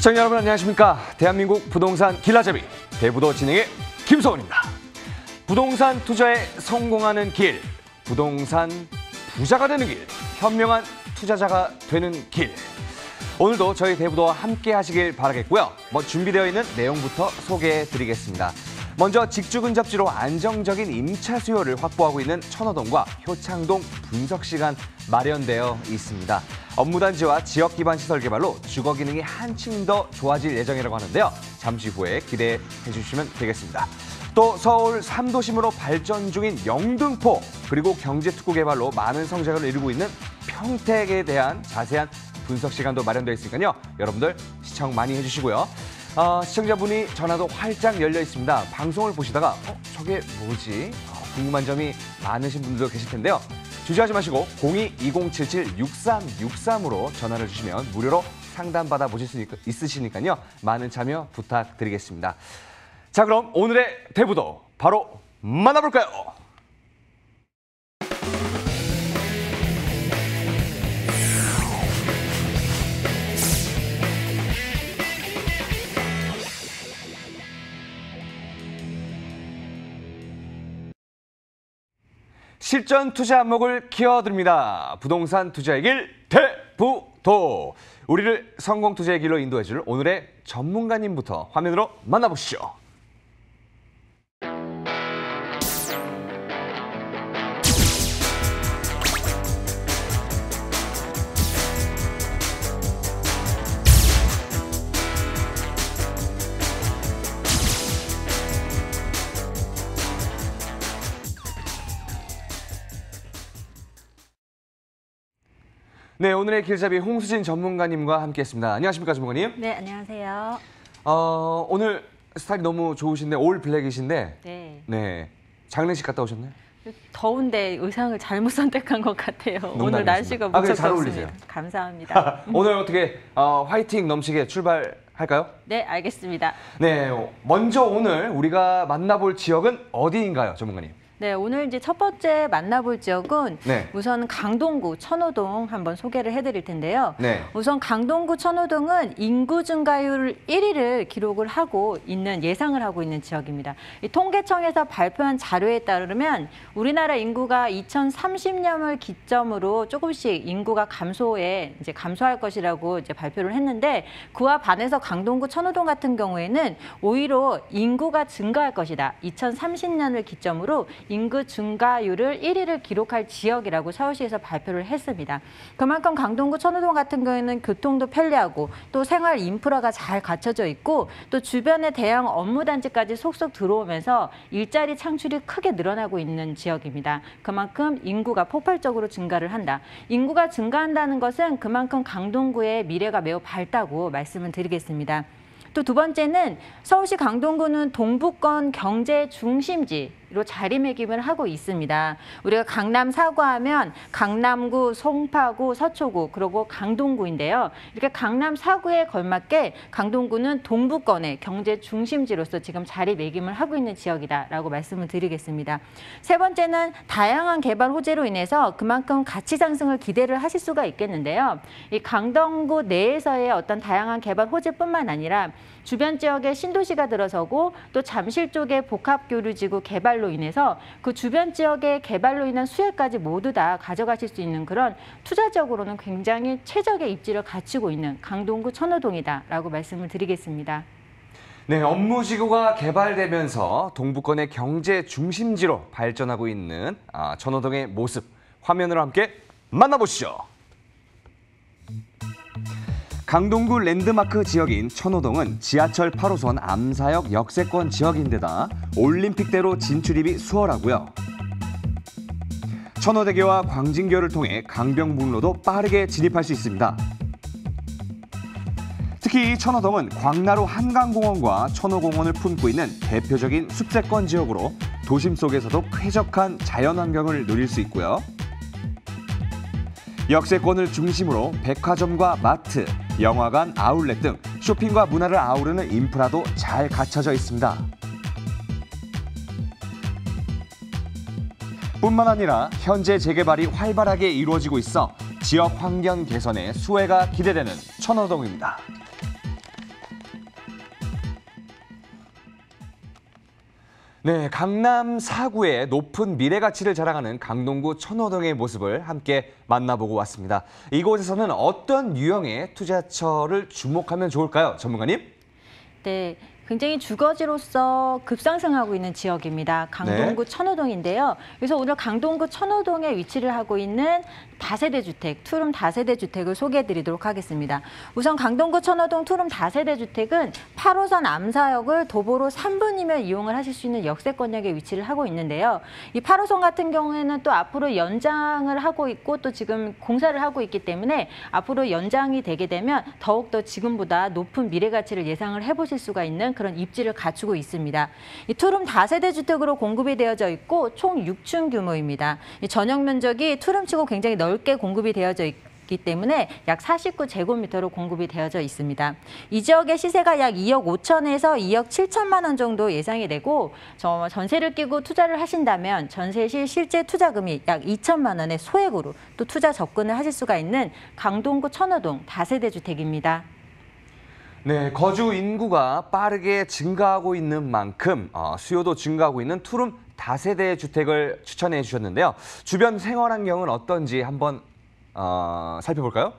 시청자 여러분 안녕하십니까. 대한민국 부동산 길라잡이 대부도 진행의 김소원입니다. 부동산 투자에 성공하는 길, 부동산 부자가 되는 길, 현명한 투자자가 되는 길. 오늘도 저희 대부도와 함께 하시길 바라겠고요. 준비되어 있는 내용부터 소개해드리겠습니다. 먼저 직주근접지로 안정적인 임차 수요를 확보하고 있는 천호동과 효창동 분석 시간 마련되어 있습니다. 업무단지와 지역 기반 시설 개발로 주거 기능이 한층 더 좋아질 예정이라고 하는데요. 잠시 후에 기대해 주시면 되겠습니다. 또 서울 3도심으로 발전 중인 영등포, 그리고 경제특구 개발로 많은 성장을 이루고 있는 평택에 대한 자세한 분석 시간도 마련되어 있으니까요. 여러분들 시청 많이 해주시고요. 시청자분이 전화도 활짝 열려 있습니다. 방송을 보시다가 저게 뭐지? 궁금한 점이 많으신 분들도 계실 텐데요. 주저하지 마시고 02-2077-6363으로 전화를 주시면 무료로 상담받아 보실 수 있으시니까요. 많은 참여 부탁드리겠습니다. 자, 그럼 오늘의 대부도 바로 만나볼까요? 실전 투자 안목을 키워드립니다. 부동산 투자의 길 대부도. 우리를 성공 투자의 길로 인도해줄 오늘의 전문가님부터 화면으로 만나보시죠. 네, 오늘의 길잡이 홍수진 전문가님과 함께했습니다. 안녕하십니까, 전문가님? 네, 안녕하세요. 오늘 스타일이 너무 좋으신데 올 블랙이신데, 네. 장례식 갔다 오셨나요? 더운데 의상을 잘못 선택한 것 같아요. 오늘 날씨가 무척 무척 잘 덥습니다. 어울리세요. 감사합니다. 오늘 어떻게 화이팅 넘치게 출발할까요? 네, 알겠습니다. 네, 먼저 오늘 우리가 만나볼 지역은 어디인가요, 전문가님? 네, 오늘 이제 첫 번째 만나볼 지역은 네. 우선 강동구 천호동 한번 소개를 해드릴 텐데요. 네. 우선 강동구 천호동은 인구 증가율 1위를 기록을 하고 있는 예상을 하고 있는 지역입니다. 이 통계청에서 발표한 자료에 따르면 우리나라 인구가 2030년을 기점으로 조금씩 인구가 감소할 것이라고 이제 발표를 했는데, 그와 반해서 강동구 천호동 같은 경우에는 오히려 인구가 증가할 것이다. 2030년을 기점으로 인구 증가율을 1위를 기록할 지역이라고 서울시에서 발표를 했습니다. 그만큼 강동구 천호동 같은 경우에는 교통도 편리하고 또 생활 인프라가 잘 갖춰져 있고 또 주변에 대형 업무단지까지 속속 들어오면서 일자리 창출이 크게 늘어나고 있는 지역입니다. 그만큼 인구가 폭발적으로 증가를 한다. 인구가 증가한다는 것은 그만큼 강동구의 미래가 매우 밝다고 말씀을 드리겠습니다. 또 두 번째는 서울시 강동구는 동부권 경제 중심지로 자리매김을 하고 있습니다. 우리가 강남 4구 하면 강남구, 송파구, 서초구, 그리고 강동구인데요. 이렇게 강남 4구에 걸맞게 강동구는 동부권의 경제 중심지로서 지금 자리매김을 하고 있는 지역이다라고 말씀을 드리겠습니다. 세 번째는 다양한 개발 호재로 인해서 그만큼 가치 상승을 기대를 하실 수가 있겠는데요. 이 강동구 내에서의 어떤 다양한 개발 호재뿐만 아니라 주변 지역에 신도시가 들어서고 또 잠실 쪽의 복합교류지구 개발로 인해서 그 주변 지역의 개발로 인한 수혜까지 모두 다 가져가실 수 있는 그런 투자적으로는 굉장히 최적의 입지를 갖추고 있는 강동구 천호동이다라고 말씀을 드리겠습니다. 네, 업무지구가 개발되면서 동부권의 경제 중심지로 발전하고 있는 천호동의 모습, 화면으로 함께 만나보시죠. 강동구 랜드마크 지역인 천호동은 지하철 8호선 암사역 역세권 지역인데다 올림픽대로 진출입이 수월하고요. 천호대교와 광진교를 통해 강병북로도 빠르게 진입할 수 있습니다. 특히 천호동은 광나루 한강공원과 천호공원을 품고 있는 대표적인 숲세권 지역으로 도심 속에서도 쾌적한 자연환경을 누릴 수 있고요. 역세권을 중심으로 백화점과 마트, 영화관, 아울렛 등 쇼핑과 문화를 아우르는 인프라도 잘 갖춰져 있습니다. 뿐만 아니라 현재 재개발이 활발하게 이루어지고 있어 지역 환경 개선에 수혜가 기대되는 천호동입니다. 네, 강남 4구의 높은 미래 가치를 자랑하는 강동구 천호동의 모습을 함께 만나보고 왔습니다. 이곳에서는 어떤 유형의 투자처를 주목하면 좋을까요, 전문가님? 네, 굉장히 주거지로서 급상승하고 있는 지역입니다. 강동구 천호동인데요. 그래서 오늘 강동구 천호동에 위치를 하고 있는 다세대 주택, 투룸 다세대 주택을 소개해드리도록 하겠습니다. 우선 강동구 천호동 투룸 다세대 주택은 8호선 암사역을 도보로 3분이면 이용을 하실 수 있는 역세권역에 위치를 하고 있는데요. 이 8호선 같은 경우에는 또 앞으로 연장을 하고 있고 또 지금 공사를 하고 있기 때문에 앞으로 연장이 되게 되면 더욱더 지금보다 높은 미래 가치를 예상을 해보실 수가 있는 그런 입지를 갖추고 있습니다. 이 투룸 다세대 주택으로 공급이 되어져 있고 총 6층 규모입니다. 이 전용 면적이 투룸치고 굉장히 넓게 공급이 되어져 있기 때문에 약 49제곱미터로 공급이 되어져 있습니다. 이 지역의 시세가 약 2억 5천에서 2억 7천만 원 정도 예상이 되고 전세를 끼고 투자를 하신다면 전세 시 실제 투자금이 약 2천만 원의 소액으로 또 투자 접근을 하실 수가 있는 강동구 천호동 다세대 주택입니다. 네, 거주 인구가 빠르게 증가하고 있는 만큼 수요도 증가하고 있는 투룸 다세대 주택을 추천해 주셨는데요. 주변 생활 환경은 어떤지 한번 살펴볼까요?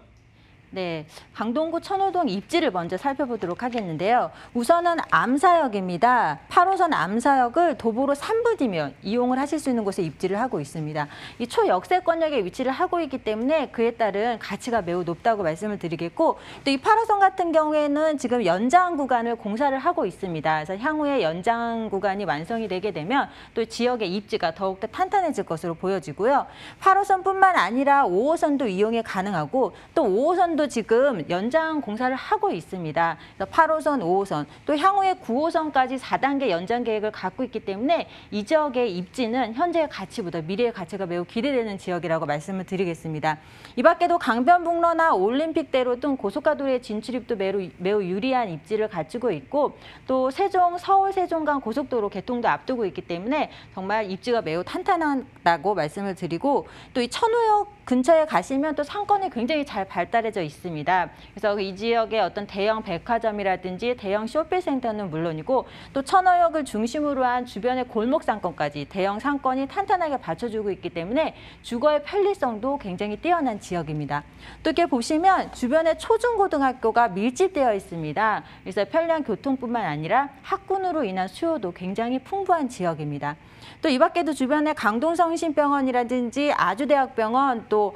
네, 강동구 천호동 입지를 먼저 살펴보도록 하겠는데요. 우선은 암사역입니다. 8호선 암사역을 도보로 3분이면 이용을 하실 수 있는 곳에 입지를 하고 있습니다. 이 초역세권역에 위치를 하고 있기 때문에 그에 따른 가치가 매우 높다고 말씀을 드리겠고 또 이 8호선 같은 경우에는 지금 연장 구간을 공사를 하고 있습니다. 그래서 향후에 연장 구간이 완성이 되게 되면 또 지역의 입지가 더욱더 탄탄해질 것으로 보여지고요. 8호선뿐만 아니라 5호선도 이용이 가능하고 또 5호선도 지금 연장 공사를 하고 있습니다. 그래서 8호선, 5호선, 또 향후에 9호선까지 4단계 연장 계획을 갖고 있기 때문에 이 지역의 입지는 현재의 가치보다 미래의 가치가 매우 기대되는 지역이라고 말씀을 드리겠습니다. 이 밖에도 강변북로나 올림픽대로 등 고속가도로의 진출입도 매우 유리한 입지를 갖추고 있고 또 서울 세종간 고속도로 개통도 앞두고 있기 때문에 정말 입지가 매우 탄탄하다고 말씀을 드리고 또 이 천호역 근처에 가시면 또 상권이 굉장히 잘 발달해져 있습니다. 그래서 이 지역의 어떤 대형 백화점이라든지 대형 쇼핑센터는 물론이고 또 천호역을 중심으로 한 주변의 골목 상권까지 대형 상권이 탄탄하게 받쳐주고 있기 때문에 주거의 편리성도 굉장히 뛰어난 지역입니다. 또 이렇게 보시면 주변에 초중고등학교가 밀집되어 있습니다. 그래서 편리한 교통뿐만 아니라 학군으로 인한 수요도 굉장히 풍부한 지역입니다. 또 이 밖에도 주변에 강동성심병원이라든지 아주대학병원 또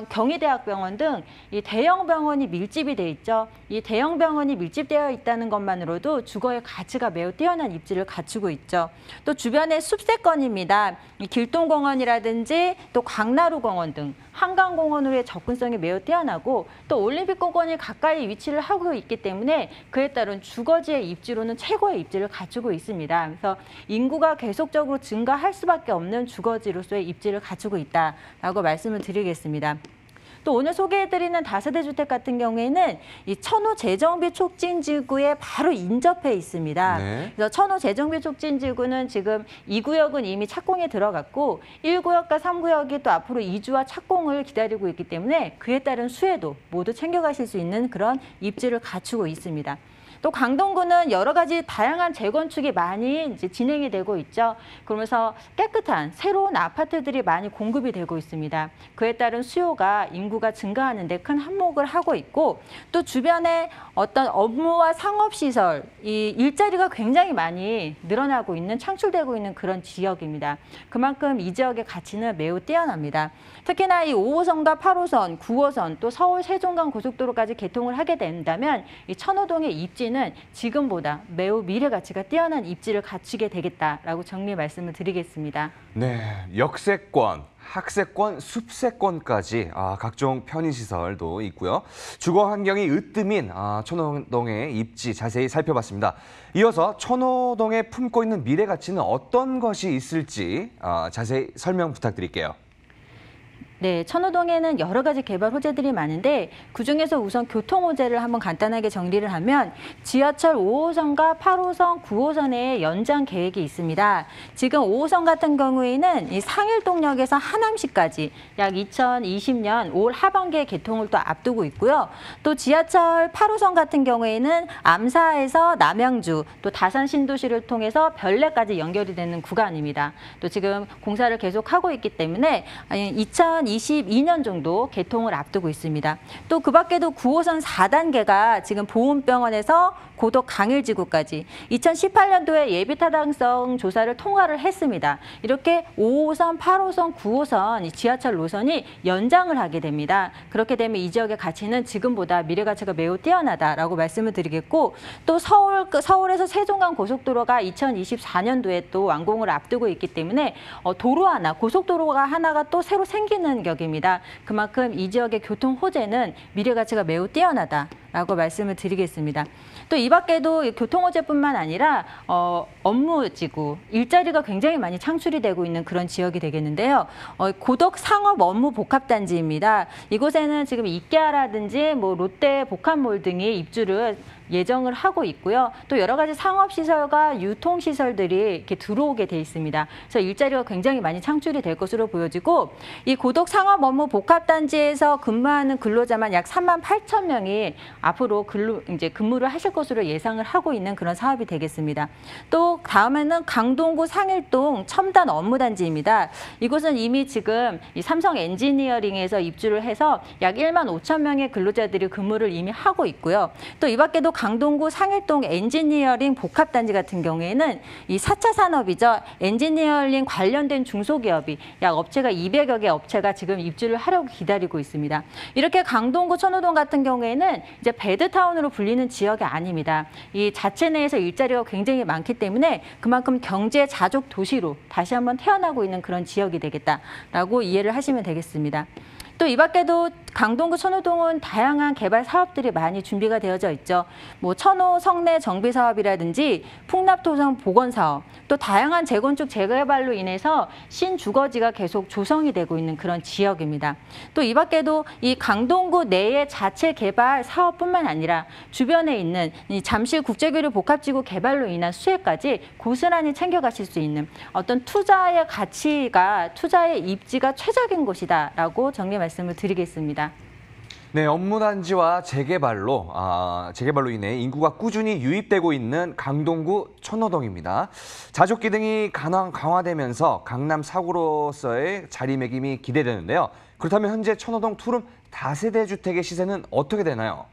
경희대학병원 등 이 대형 병원이 밀집이 돼 있죠. 이 대형 병원이 밀집되어 있다는 것만으로도 주거의 가치가 매우 뛰어난 입지를 갖추고 있죠. 또 주변에 숲세권입니다. 이 길동공원이라든지 또 광나루공원 등 한강공원으로의 접근성이 매우 뛰어나고 또 올림픽공원이 가까이 위치를 하고 있기 때문에 그에 따른 주거지의 입지로는 최고의 입지를 갖추고 있습니다. 그래서 인구가 계속적으로 증가할 수밖에 없는 주거지로서의 입지를 갖추고 있다라고 말씀을 드리겠습니다. 또 오늘 소개해드리는 다세대 주택 같은 경우에는 이 천호 재정비 촉진지구에 바로 인접해 있습니다. 네. 그래서 천호 재정비 촉진지구는 지금 2구역은 이미 착공에 들어갔고 1구역과 3구역이 또 앞으로 이주와 착공을 기다리고 있기 때문에 그에 따른 수혜도 모두 챙겨가실 수 있는 그런 입지를 갖추고 있습니다. 또 강동구는 여러 가지 다양한 재건축이 많이 이제 진행이 되고 있죠. 그러면서 깨끗한 새로운 아파트들이 많이 공급이 되고 있습니다. 그에 따른 수요가 인구가 증가하는 데 큰 한몫을 하고 있고 또 주변에 어떤 업무와 상업시설, 이 일자리가 굉장히 많이 늘어나고 있는 창출되고 있는 그런 지역입니다. 그만큼 이 지역의 가치는 매우 뛰어납니다. 특히나 이 5호선과 8호선, 9호선 또 서울 세종간 고속도로까지 개통을 하게 된다면 이 천호동의 입지는 지금보다 매우 미래 가치가 뛰어난 입지를 갖추게 되겠다라고 정리 말씀을 드리겠습니다. 네, 역세권, 학세권, 숲세권까지 각종 편의시설도 있고요. 주거 환경이 으뜸인 천호동의 입지 자세히 살펴봤습니다. 이어서 천호동에 품고 있는 미래 가치는 어떤 것이 있을지 자세히 설명 부탁드릴게요. 네, 천호동에는 여러 가지 개발 호재들이 많은데 그중에서 우선 교통 호재를 한번 간단하게 정리를 하면 지하철 5호선과 8호선, 9호선의 연장 계획이 있습니다. 지금 5호선 같은 경우에는 이 상일동역에서 하남시까지 약 2020년 5월 하반기에 개통을 또 앞두고 있고요. 또 지하철 8호선 같은 경우에는 암사에서 남양주, 또 다산 신도시를 통해서 별내까지 연결이 되는 구간입니다. 또 지금 공사를 계속하고 있기 때문에 2022년 정도 개통을 앞두고 있습니다. 또 그 밖에도 9호선 4단계가 지금 보훈병원에서 고덕 강일지구까지 2018년도에 예비타당성 조사를 통과를 했습니다. 이렇게 5호선, 8호선, 9호선 지하철 노선이 연장을 하게 됩니다. 그렇게 되면 이 지역의 가치는 지금보다 미래 가치가 매우 뛰어나다라고 말씀을 드리겠고 또 서울에서 세종간 고속도로가 2024년도에 또 완공을 앞두고 있기 때문에 도로 하나, 고속도로가 하나가 또 새로 생기는 격입니다. 그만큼 이 지역의 교통 호재는 미래 가치가 매우 뛰어나다라고 말씀을 드리겠습니다. 또 이 밖에도 교통 호재뿐만 아니라 업무지구, 일자리가 굉장히 많이 창출이 되고 있는 그런 지역이 되겠는데요. 고덕 상업 업무 복합단지입니다. 이곳에는 지금 이케아라든지 뭐 롯데 복합몰 등이 입주를 예정을 하고 있고요. 또 여러 가지 상업시설과 유통시설들이 이렇게 들어오게 돼 있습니다. 그래서 일자리가 굉장히 많이 창출이 될 것으로 보여지고 이 고덕 상업 업무 복합단지에서 근무하는 근로자만 약 38,000명이 앞으로 근무를 하실 것으로 예상을 하고 있는 그런 사업이 되겠습니다. 또 다음에는 강동구 상일동 첨단 업무단지입니다. 이곳은 이미 지금 이 삼성 엔지니어링에서 입주를 해서 약 15,000명의 근로자들이 근무를 이미 하고 있고요. 또 이 밖에도 강동구 상일동 엔지니어링 복합단지 같은 경우에는 이 4차 산업이죠. 엔지니어링 관련된 중소기업이 약 업체가 200여 개 업체가 지금 입주를 하려고 기다리고 있습니다. 이렇게 강동구 천호동 같은 경우에는 이제 배드타운으로 불리는 지역이 아닙니다. 이 자체 내에서 일자리가 굉장히 많기 때문에 그만큼 경제 자족 도시로 다시 한번 태어나고 있는 그런 지역이 되겠다라고 이해를 하시면 되겠습니다. 또 이 밖에도 강동구 천호동은 다양한 개발 사업들이 많이 준비가 되어져 있죠. 뭐 천호 성내 정비 사업이라든지 풍납토성 복원 사업, 또 다양한 재건축 재개발로 인해서 신주거지가 계속 조성이 되고 있는 그런 지역입니다. 또 이 밖에도 이 강동구 내의 자체 개발 사업뿐만 아니라 주변에 있는 이 잠실 국제교류 복합지구 개발로 인한 수혜까지 고스란히 챙겨가실 수 있는 어떤 투자의 가치가, 투자의 입지가 최적인 곳이다라고 정리 말씀을 드리겠습니다. 네, 업무단지와 재개발로 인해 인구가 꾸준히 유입되고 있는 강동구 천호동입니다. 자족기 등이 강화되면서 강남 4구로서의 자리매김이 기대되는데요. 그렇다면 현재 천호동 투룸 다세대 주택의 시세는 어떻게 되나요?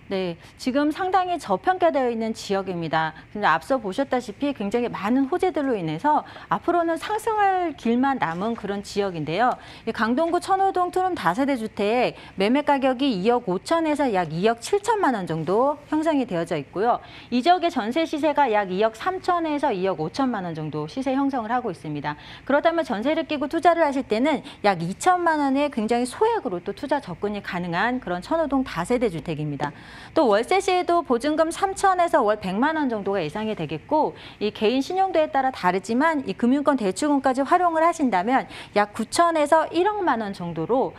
네, 지금 상당히 저평가되어 있는 지역입니다. 근데 앞서 보셨다시피 굉장히 많은 호재들로 인해서 앞으로는 상승할 길만 남은 그런 지역인데요. 강동구 천호동 투룸 다세대 주택 매매 가격이 2억 5천에서 약 2억 7천만 원 정도 형성이 되어져 있고요. 이 지역의 전세 시세가 약 2억 3천에서 2억 5천만 원 정도 시세 형성을 하고 있습니다. 그렇다면 전세를 끼고 투자를 하실 때는 약 2천만 원의 굉장히 소액으로 또 투자 접근이 가능한 그런 천호동 다세대 주택입니다. 또 월세 시에도 보증금 3천에서 월 100만 원 정도가 예상이 되겠고 이 개인 신용도에 따라 다르지만 이 금융권 대출금까지 활용을 하신다면 약 9천에서 1억만 원 정도로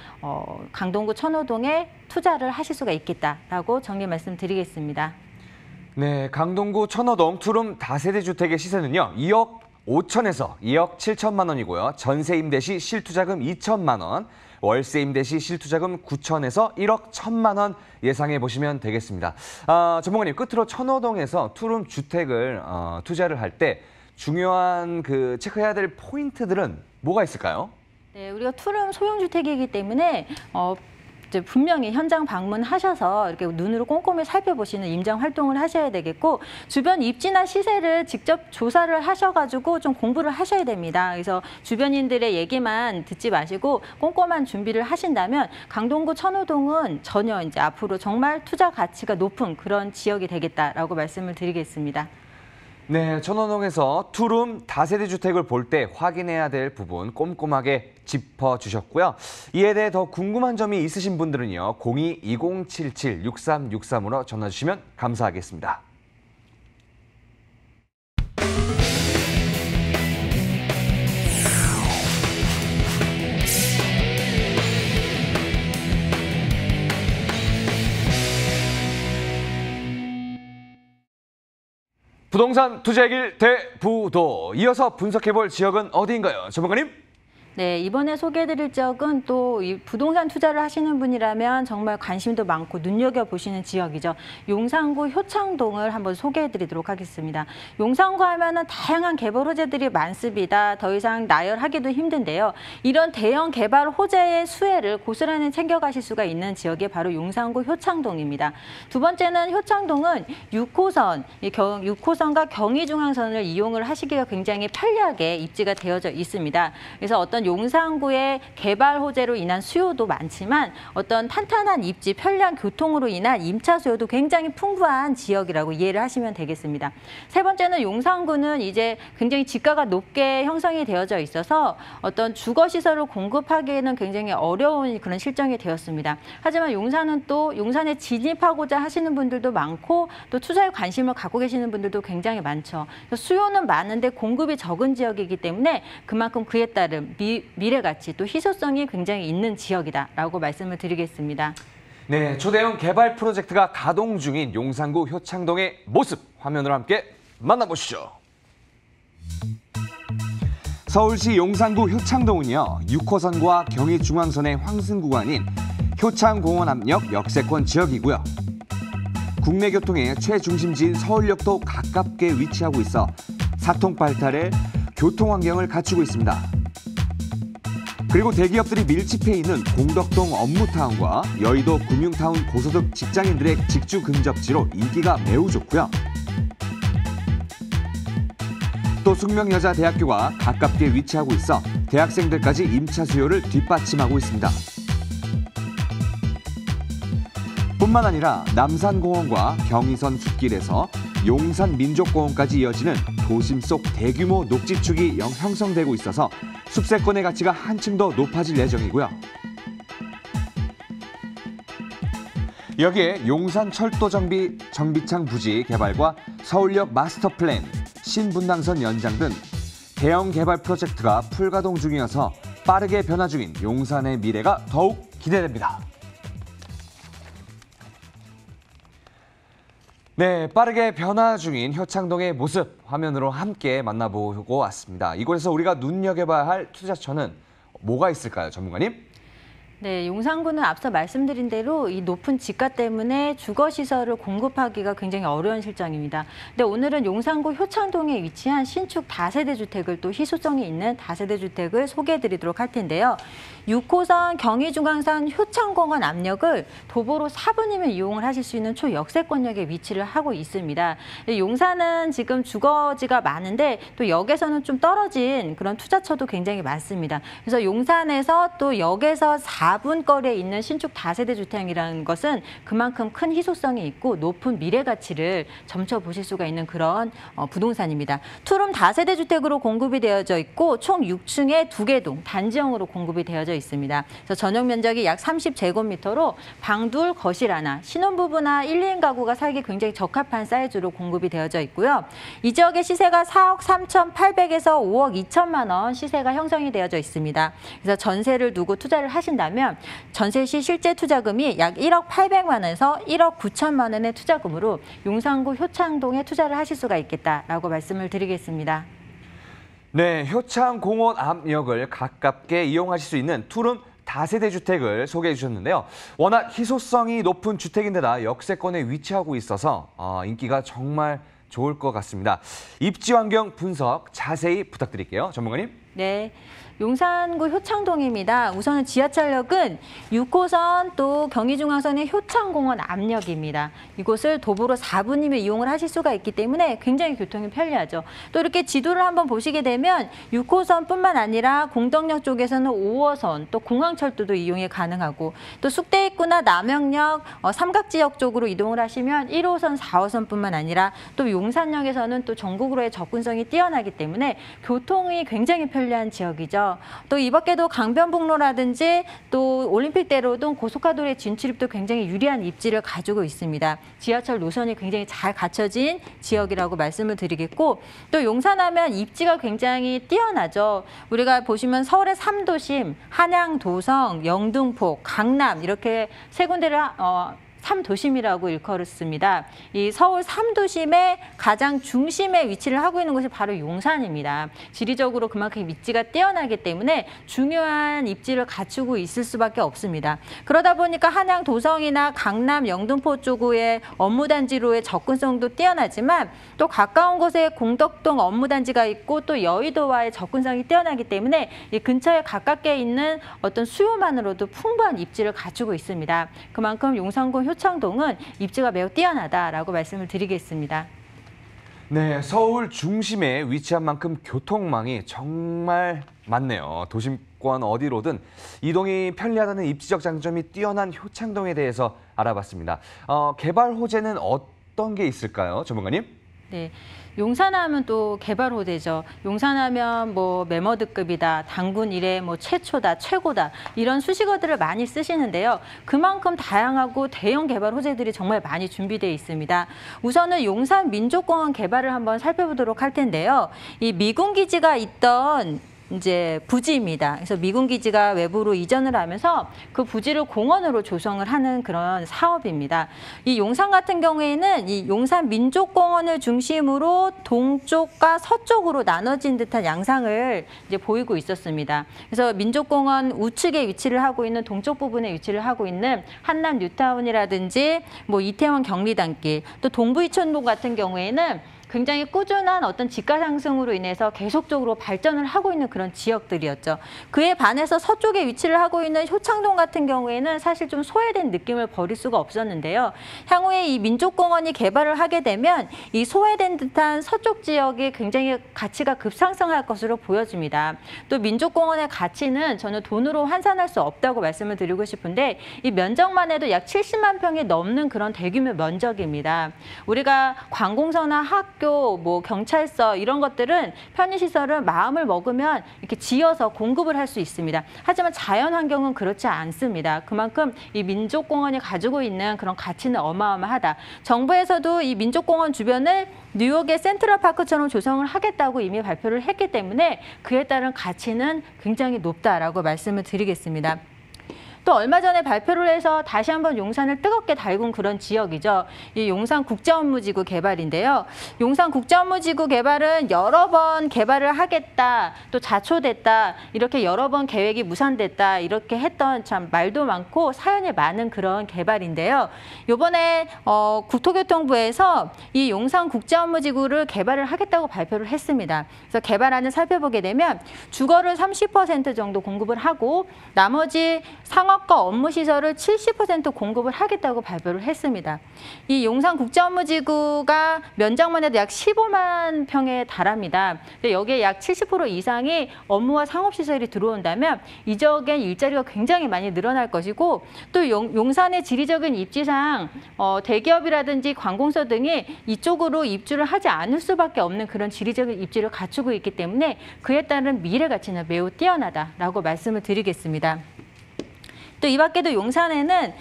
강동구 천호동에 투자를 하실 수가 있겠다라고 정리 말씀드리겠습니다. 네, 강동구 천호동 투룸 다세대 주택의 시세는요. 2억 5천에서 2억 7천만 원이고요. 전세 임대 시 실투자금 2천만 원, 월세 임대 시 실투자금 9천에서 1억 1천만 원 예상해 보시면 되겠습니다. 전문가님, 끝으로 천호동에서 투룸 주택을 투자를 할 때 중요한 체크해야 될 포인트들은 뭐가 있을까요? 네, 우리가 투룸 소형주택이기 때문에 이제 분명히 현장 방문하셔서 이렇게 눈으로 꼼꼼히 살펴보시는 임장 활동을 하셔야 되겠고 주변 입지나 시세를 직접 조사를 하셔가지고 좀 공부를 하셔야 됩니다. 그래서 주변인들의 얘기만 듣지 마시고 꼼꼼한 준비를 하신다면 강동구 천호동은 전혀 이제 앞으로 정말 투자 가치가 높은 그런 지역이 되겠다라고 말씀을 드리겠습니다. 네, 천호동에서 투룸 다세대 주택을 볼 때 확인해야 될 부분 꼼꼼하게 짚어주셨고요. 이에 대해 더 궁금한 점이 있으신 분들은요. 02-2077-6363으로 전화 주시면 감사하겠습니다. 부동산 투자의 길 대부도. 이어서 분석해볼 지역은 어디인가요? 전문가님? 네, 이번에 소개해드릴 지역은 또 이 부동산 투자를 하시는 분이라면 정말 관심도 많고 눈여겨보시는 지역이죠. 용산구 효창동을 한번 소개해드리도록 하겠습니다. 용산구 하면은 다양한 개발 호재들이 많습니다. 더 이상 나열하기도 힘든데요. 이런 대형 개발 호재의 수혜를 고스란히 챙겨가실 수가 있는 지역이 바로 용산구 효창동입니다. 두 번째는 효창동은 6호선, 6호선과 경의중앙선을 이용을 하시기가 굉장히 편리하게 입지가 되어져 있습니다. 그래서 어떤 용산구의 개발 호재로 인한 수요도 많지만 어떤 탄탄한 입지, 편리한 교통으로 인한 임차 수요도 굉장히 풍부한 지역이라고 이해를 하시면 되겠습니다. 세 번째는 용산구는 이제 굉장히 지가가 높게 형성이 되어져 있어서 어떤 주거시설을 공급하기에는 굉장히 어려운 그런 실정이 되었습니다. 하지만 용산은 또 용산에 진입하고자 하시는 분들도 많고 또 투자에 관심을 갖고 계시는 분들도 굉장히 많죠. 수요는 많은데 공급이 적은 지역이기 때문에 그만큼 그에 따른 미래 가치 또 희소성이 굉장히 있는 지역이다라고 말씀을 드리겠습니다. 네, 초대형 개발 프로젝트가 가동 중인 용산구 효창동의 모습 화면으로 함께 만나보시죠. 서울시 용산구 효창동은요, 6호선과 경의중앙선의 황승 구간인 효창공원 압력 역세권 지역이고요. 국내 교통의 최중심지인 서울역도 가깝게 위치하고 있어 사통팔달의 교통 환경을 갖추고 있습니다. 그리고 대기업들이 밀집해 있는 공덕동 업무타운과 여의도 금융타운 고소득 직장인들의 직주 근접지로 인기가 매우 좋고요. 또 숙명여자대학교가 가깝게 위치하고 있어 대학생들까지 임차 수요를 뒷받침하고 있습니다. 뿐만 아니라 남산공원과 경의선 숲길에서 용산민족공원까지 이어지는 도심 속 대규모 녹지축이 형성되고 있어서 숲세권의 가치가 한층 더 높아질 예정이고요. 여기에 용산철도정비창 부지 개발과 서울역 마스터플랜, 신분당선 연장 등 대형 개발 프로젝트가 풀가동 중이어서 빠르게 변화 중인 용산의 미래가 더욱 기대됩니다. 네, 빠르게 변화 중인 효창동의 모습 화면으로 함께 만나보고 왔습니다. 이곳에서 우리가 눈여겨봐야 할 투자처는 뭐가 있을까요, 전문가님? 네, 용산구는 앞서 말씀드린 대로 이 높은 지가 때문에 주거시설을 공급하기가 굉장히 어려운 실정입니다. 근데 오늘은 용산구 효창동에 위치한 신축 다세대 주택을 또 희소성이 있는 다세대 주택을 소개해드리도록 할 텐데요. 6호선 경의중앙선 효창공원 압력을 도보로 4분이면 이용을 하실 수 있는 초역세권역에 위치를 하고 있습니다. 용산은 지금 주거지가 많은데 또 역에서는 좀 떨어진 그런 투자처도 굉장히 많습니다. 그래서 용산에서 또 역에서 4분 거리에 있는 신축 다세대 주택이라는 것은 그만큼 큰 희소성이 있고 높은 미래 가치를 점쳐보실 수가 있는 그런 부동산입니다. 투룸 다세대 주택으로 공급이 되어져 있고 총 6층에 2개 동 단지형으로 공급이 되어져 있습니다. 그래서 전용 면적이 약 30제곱미터로 방 둘, 거실 하나, 신혼부부나 1, 2인 가구가 살기 굉장히 적합한 사이즈로 공급이 되어져 있고요. 이 지역의 시세가 4억 3,800에서 5억 2천만 원 시세가 형성이 되어져 있습니다. 그래서 전세를 두고 투자를 하신다면 전세 시 실제 투자금이 약 1억 800만 원에서 1억 9천만 원의 투자금으로 용산구 효창동에 투자를 하실 수가 있겠다라고 말씀을 드리겠습니다. 네, 효창공원 압력을 가깝게 이용하실 수 있는 투룸 다세대 주택을 소개해 주셨는데요. 워낙 희소성이 높은 주택인데다 역세권에 위치하고 있어서 인기가 정말 좋을 것 같습니다. 입지 환경 분석 자세히 부탁드릴게요. 전문가님. 네. 용산구 효창동입니다. 우선은 지하철역은 6호선 또 경의중앙선의 효창공원 압력입니다. 이곳을 도보로 4분이면 이용을 하실 수가 있기 때문에 굉장히 교통이 편리하죠. 또 이렇게 지도를 한번 보시게 되면 6호선뿐만 아니라 공덕역 쪽에서는 5호선 또 공항철도도 이용이 가능하고 또 숙대입구나 남영역, 삼각지역 쪽으로 이동을 하시면 1호선, 4호선뿐만 아니라 또 용산역에서는 또 전국으로의 접근성이 뛰어나기 때문에 교통이 굉장히 편리한 지역이죠. 또 이 밖에도 강변북로라든지 또 올림픽대로 등 고속화도로의 진출입도 굉장히 유리한 입지를 가지고 있습니다. 지하철 노선이 굉장히 잘 갖춰진 지역이라고 말씀을 드리겠고 또 용산하면 입지가 굉장히 뛰어나죠. 우리가 보시면 서울의 3도심, 한양, 도성, 영등포, 강남 이렇게 세 군데를 3도심이라고 일컬었습니다. 이 서울 3도심의 가장 중심에 위치를 하고 있는 곳이 바로 용산입니다. 지리적으로 그만큼 입지가 뛰어나기 때문에 중요한 입지를 갖추고 있을 수밖에 없습니다. 그러다 보니까 한양 도성이나 강남 영등포 쪽의 업무단지로의 접근성도 뛰어나지만 또 가까운 곳에 공덕동 업무단지가 있고 또 여의도와의 접근성이 뛰어나기 때문에 이 근처에 가깝게 있는 어떤 수요만으로도 풍부한 입지를 갖추고 있습니다. 그만큼 용산구 효창동은 입지가 매우 뛰어나다라고 말씀을 드리겠습니다. 네, 서울 중심에 위치한 만큼 교통망이 정말 많네요. 도심권 어디로든 이동이 편리하다는 입지적 장점이 뛰어난 효창동에 대해서 알아봤습니다. 개발 호재는 어떤 게 있을까요, 전문가님? 네, 용산하면 또 개발 호재죠. 용산하면 뭐 메머드급이다, 당군 이래 뭐 최초다, 최고다 이런 수식어들을 많이 쓰시는데요. 그만큼 다양하고 대형 개발 호재들이 정말 많이 준비되어 있습니다. 우선은 용산 민족공원 개발을 한번 살펴보도록 할 텐데요. 이 미군 기지가 있던 이제 부지입니다. 그래서 미군 기지가 외부로 이전을 하면서 그 부지를 공원으로 조성을 하는 그런 사업입니다. 이 용산 같은 경우에는 이 용산 민족공원을 중심으로 동쪽과 서쪽으로 나눠진 듯한 양상을 이제 보이고 있었습니다. 그래서 민족공원 우측에 위치를 하고 있는 동쪽 부분에 위치를 하고 있는 한남 뉴타운이라든지 뭐 이태원 경리단길, 또 동부이촌동 같은 경우에는 굉장히 꾸준한 어떤 집가 상승으로 인해서 계속적으로 발전을 하고 있는 그런 지역들이었죠. 그에 반해서 서쪽에 위치를 하고 있는 효창동 같은 경우에는 사실 좀 소외된 느낌을 버릴 수가 없었는데요. 향후에 이 민족공원이 개발을 하게 되면 이 소외된 듯한 서쪽 지역이 굉장히 가치가 급상승할 것으로 보여집니다. 또 민족공원의 가치는 저는 돈으로 환산할 수 없다고 말씀을 드리고 싶은데 이 면적만 해도 약 70만 평이 넘는 그런 대규모 면적입니다. 우리가 관공서나 학교, 뭐 경찰서 이런 것들은 편의시설은 마음을 먹으면 이렇게 지어서 공급을 할 수 있습니다. 하지만 자연 환경은 그렇지 않습니다. 그만큼 이 민족공원이 가지고 있는 그런 가치는 어마어마하다. 정부에서도 이 민족공원 주변을 뉴욕의 센트럴파크처럼 조성을 하겠다고 이미 발표를 했기 때문에 그에 따른 가치는 굉장히 높다라고 말씀을 드리겠습니다. 또 얼마 전에 발표를 해서 다시 한번 용산을 뜨겁게 달군 그런 지역이죠. 이 용산국제업무지구 개발인데요. 용산국제업무지구 개발은 여러 번 개발을 하겠다, 또 자초됐다, 이렇게 여러 번 계획이 무산됐다, 이렇게 했던 참 말도 많고 사연이 많은 그런 개발인데요. 이번에 국토교통부에서 이 용산국제업무지구를 개발을 하겠다고 발표를 했습니다. 그래서 개발안을 살펴보게 되면 주거를 30% 정도 공급을 하고 나머지 상업과 업무시설을 70% 공급을 하겠다고 발표를 했습니다. 이 용산국제업무지구가 면적만 해도 약 15만 평에 달합니다. 근데 여기에 약 70% 이상이 업무와 상업시설이 들어온다면 이 지역엔 일자리가 굉장히 많이 늘어날 것이고 또 용산의 지리적인 입지상 대기업이라든지 관공서 등이 이쪽으로 입주를 하지 않을 수밖에 없는 그런 지리적인 입지를 갖추고 있기 때문에 그에 따른 미래 가치는 매우 뛰어나다라고 말씀을 드리겠습니다. 또 이 밖에도 용산에는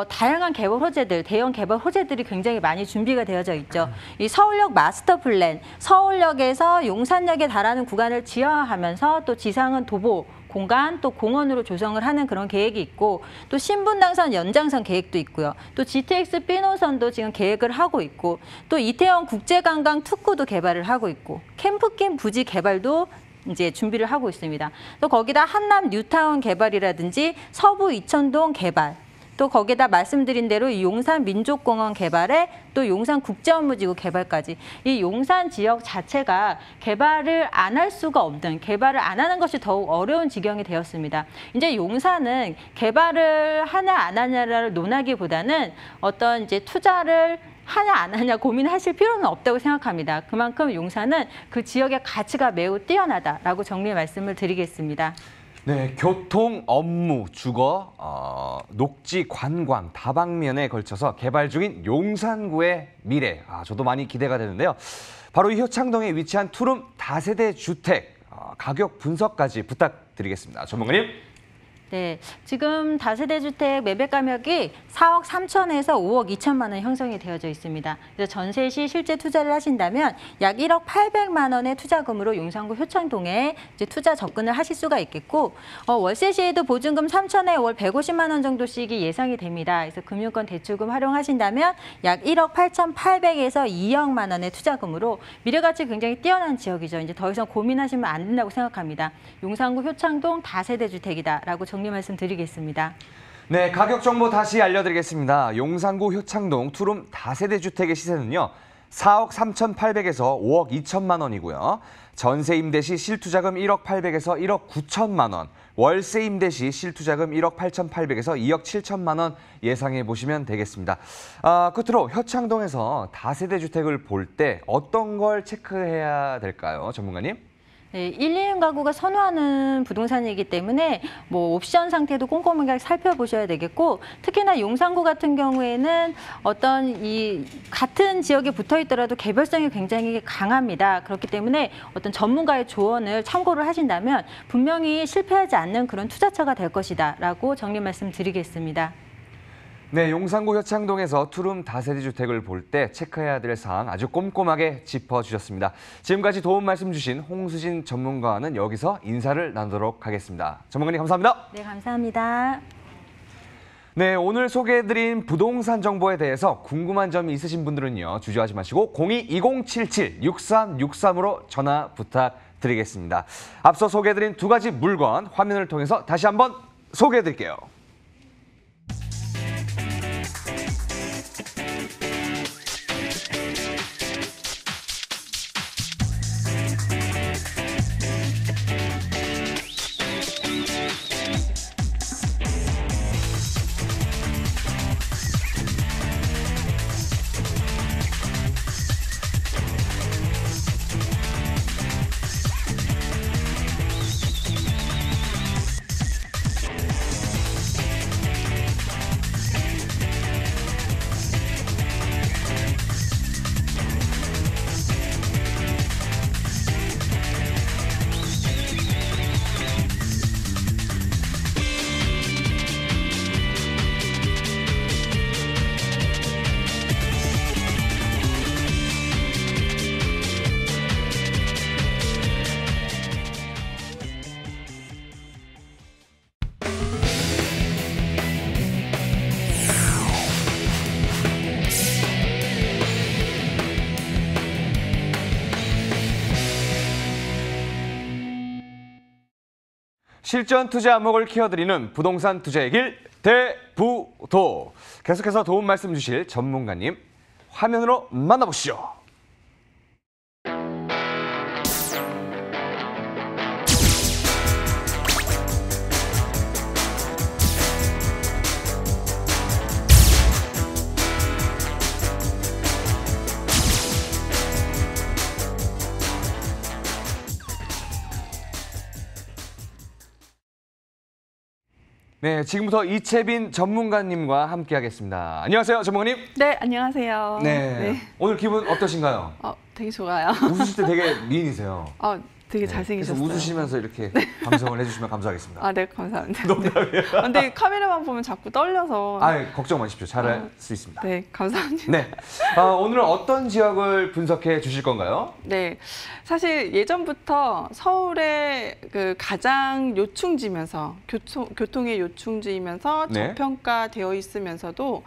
다양한 개발 호재들, 대형 개발 호재들이 굉장히 많이 준비가 되어져 있죠. 이 서울역 마스터 플랜, 서울역에서 용산역에 달하는 구간을 지하화하면서 또 지상은 도보 공간, 또 공원으로 조성을 하는 그런 계획이 있고 또 신분당선 연장선 계획도 있고요. 또 GTX B노선도 지금 계획을 하고 있고 또 이태원 국제관광 특구도 개발을 하고 있고 캠프킴 부지 개발도 이제 준비를 하고 있습니다. 또 거기다 한남 뉴타운 개발이라든지 서부 이천동 개발, 또 거기다 말씀드린 대로 이 용산 민족공원 개발에 또 용산 국제업무지구 개발까지 이 용산 지역 자체가 개발을 안 할 수가 없는, 개발을 안 하는 것이 더욱 어려운 지경이 되었습니다. 이제 용산은 개발을 하냐 안 하냐를 논하기보다는 어떤 이제 투자를 하냐 안 하냐 고민하실 필요는 없다고 생각합니다. 그만큼 용산은 그 지역의 가치가 매우 뛰어나다라고 정리의 말씀을 드리겠습니다. 네, 교통, 업무, 주거, 녹지, 관광, 다방면에 걸쳐서 개발 중인 용산구의 미래, 저도 많이 기대가 되는데요. 바로 이 효창동에 위치한 투룸 다세대 주택, 가격 분석까지 부탁드리겠습니다. 전문가님. 네, 지금 다세대 주택 매매 가격이 4억 3천에서 5억 2천만 원 형성이 되어져 있습니다. 그래서 전세 시 실제 투자를 하신다면 약 1억 800만 원의 투자금으로 용산구 효창동에 이제 투자 접근을 하실 수가 있겠고, 월세 시에도 보증금 3천에 월 150만 원 정도씩이 예상이 됩니다. 그래서 금융권 대출금 활용하신다면 약 1억 8,800에서 2억만 원의 투자금으로 미래가치 굉장히 뛰어난 지역이죠. 이제 더 이상 고민하시면 안 된다고 생각합니다. 용산구 효창동 다세대 주택이다라고 정리 말씀드리겠습니다. 네, 가격 정보 다시 알려드리겠습니다. 용산구 효창동 투룸 다세대 주택의 시세는요. 4억 3,800에서 5억 2천만 원이고요. 전세 임대 시 실투자금 1억 800에서 1억 9천만 원, 월세 임대 시 실투자금 1억 8,800에서 2억 7천만 원 예상해 보시면 되겠습니다. 끝으로 효창동에서 다세대 주택을 볼 때 어떤 걸 체크해야 될까요, 전문가님? 네, 1, 2인 가구가 선호하는 부동산이기 때문에 뭐 옵션 상태도 꼼꼼하게 살펴보셔야 되겠고, 특히나 용산구 같은 경우에는 어떤 이 같은 지역에 붙어 있더라도 개별성이 굉장히 강합니다. 그렇기 때문에 어떤 전문가의 조언을 참고를 하신다면 분명히 실패하지 않는 그런 투자처가 될 것이다라고 정리 말씀드리겠습니다. 네, 용산구 효창동에서 투룸 다세대 주택을 볼 때 체크해야 될 사항 아주 꼼꼼하게 짚어주셨습니다. 지금까지 도움 말씀 주신 홍수진 전문가와는 여기서 인사를 나누도록 하겠습니다. 전문가님 감사합니다. 네, 감사합니다. 네, 오늘 소개해드린 부동산 정보에 대해서 궁금한 점이 있으신 분들은요. 주저하지 마시고 02-2077-6363으로 전화 부탁드리겠습니다. 앞서 소개해드린 두 가지 물건 화면을 통해서 다시 한번 소개해드릴게요. 실전 투자 안목을 키워드리는 부동산 투자의 길 대부도. 계속해서 도움 말씀 주실 전문가님 화면으로 만나보시죠. 네, 지금부터 이채빈 전문가님과 함께하겠습니다. 안녕하세요, 전문가님. 네, 안녕하세요. 네, 오늘 기분 어떠신가요? 되게 좋아요. 웃으실 때 되게 미인이세요. 되게 네, 잘생기셨어요. 그래서 웃으시면서 이렇게 방송을 해주시면 감사하겠습니다. 아, 네, 감사합니다. 농담이에요. 네. 근데 카메라만 보면 자꾸 떨려서. 걱정 마십시오. 잘할 수 있습니다. 네, 감사합니다. 네, 오늘은 어떤 지역을 분석해 주실 건가요? 네, 사실 예전부터 서울의 그 가장 요충지면서 교통의 요충지이면서 네. 저평가되어 있으면서도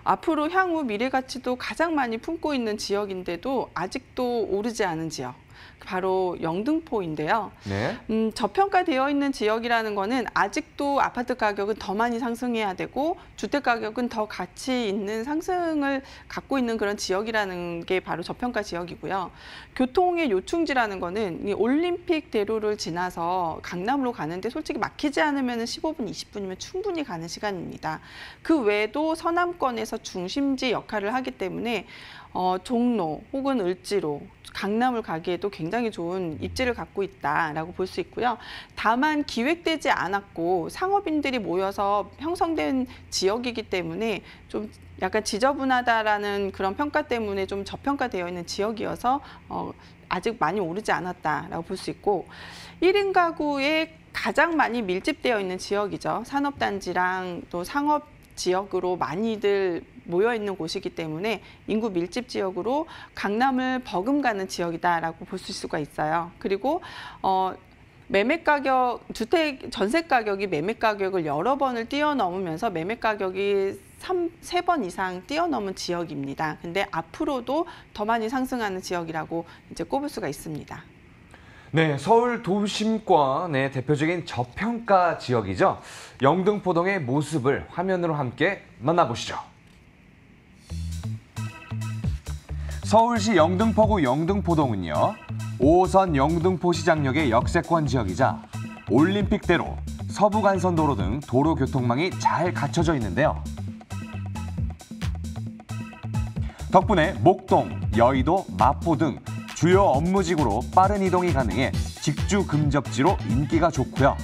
앞으로 향후 미래 가치도 가장 많이 품고 있는 지역인데도 아직도 오르지 않은 지역. 바로 영등포인데요. 네. 저평가되어 있는 지역이라는 거는 아직도 아파트 가격은 더 많이 상승해야 되고 주택 가격은 더 가치 있는 상승을 갖고 있는 그런 지역이라는 게 바로 저평가 지역이고요. 교통의 요충지라는 거는 이 올림픽 대로를 지나서 강남으로 가는데 솔직히 막히지 않으면 15분, 20분이면 충분히 가는 시간입니다. 그 외에도 서남권에서 중심지 역할을 하기 때문에 종로 혹은 을지로, 강남을 가기에도 굉장히 좋은 입지를 갖고 있다라고 볼 수 있고요. 다만 기획되지 않았고 상업인들이 모여서 형성된 지역이기 때문에 좀 약간 지저분하다라는 그런 평가 때문에 좀 저평가되어 있는 지역이어서 아직 많이 오르지 않았다라고 볼 수 있고 1인 가구의 가장 많이 밀집되어 있는 지역이죠. 산업단지랑 또 상업 지역으로 많이들 모여 있는 곳이기 때문에 인구 밀집 지역으로 강남을 버금가는 지역이다라고 볼 수가 있어요. 그리고 매매 가격, 주택 전세 가격이 매매 가격을 여러 번을 뛰어넘으면서 매매 가격이 3번 이상 뛰어넘은 지역입니다. 근데 앞으로도 더 많이 상승하는 지역이라고 이제 꼽을 수가 있습니다. 네, 서울 도심과 네, 대표적인 저평가 지역이죠. 영등포동의 모습을 화면으로 함께 만나보시죠. 서울시 영등포구 영등포동은요, 5호선 영등포 시장역의 역세권 지역이자 올림픽대로, 서부간선도로 등 도로 교통망이 잘 갖춰져 있는데요. 덕분에 목동, 여의도, 마포 등 주요 업무지구로 빠른 이동이 가능해 직주 근접지로 인기가 좋고요.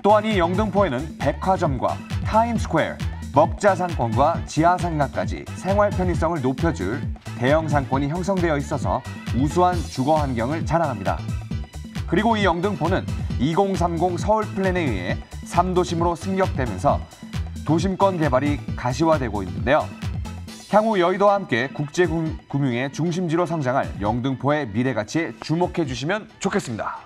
또한 이 영등포에는 백화점과 타임스퀘어, 먹자 상권과 지하 상가까지 생활 편의성을 높여줄 대형 상권이 형성되어 있어서 우수한 주거 환경을 자랑합니다. 그리고 이 영등포는 2030 서울 플랜에 의해 3도심으로 승격되면서 도심권 개발이 가시화되고 있는데요. 향후 여의도와 함께 국제금융의 중심지로 성장할 영등포의 미래 가치에 주목해 주시면 좋겠습니다.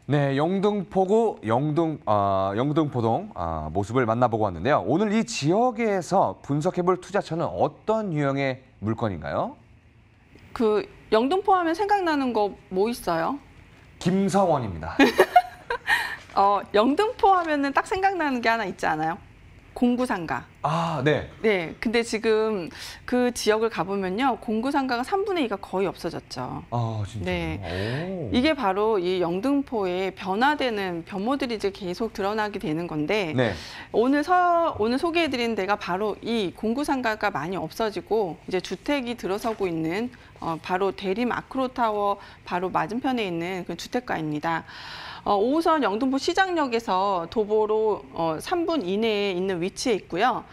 네, 영등포구 영등포동 모습을 만나보고 왔는데요. 오늘 이 지역에서 분석해볼 투자처는 어떤 유형의 물건인가요? 그 영등포 하면 생각나는 거 뭐 있어요? 김서원입니다. 영등포 하면은 딱 생각나는 게 하나 있지 않아요? 공구상가. 아, 네. 네, 근데 지금 그 지역을 가보면요, 공구상가가 3분의 2가 거의 없어졌죠. 아, 진짜요? 네. 오. 이게 바로 이 영등포의 변화되는 변모들이 이제 계속 드러나게 되는 건데, 네. 오늘 소개해드린 데가 바로 이 공구상가가 많이 없어지고 이제 주택이 들어서고 있는 바로 대림 아크로타워 바로 맞은편에 있는 그 주택가입니다. 5호선 영등포 시장역에서 도보로 3분 이내에 있는 위치에 있고요.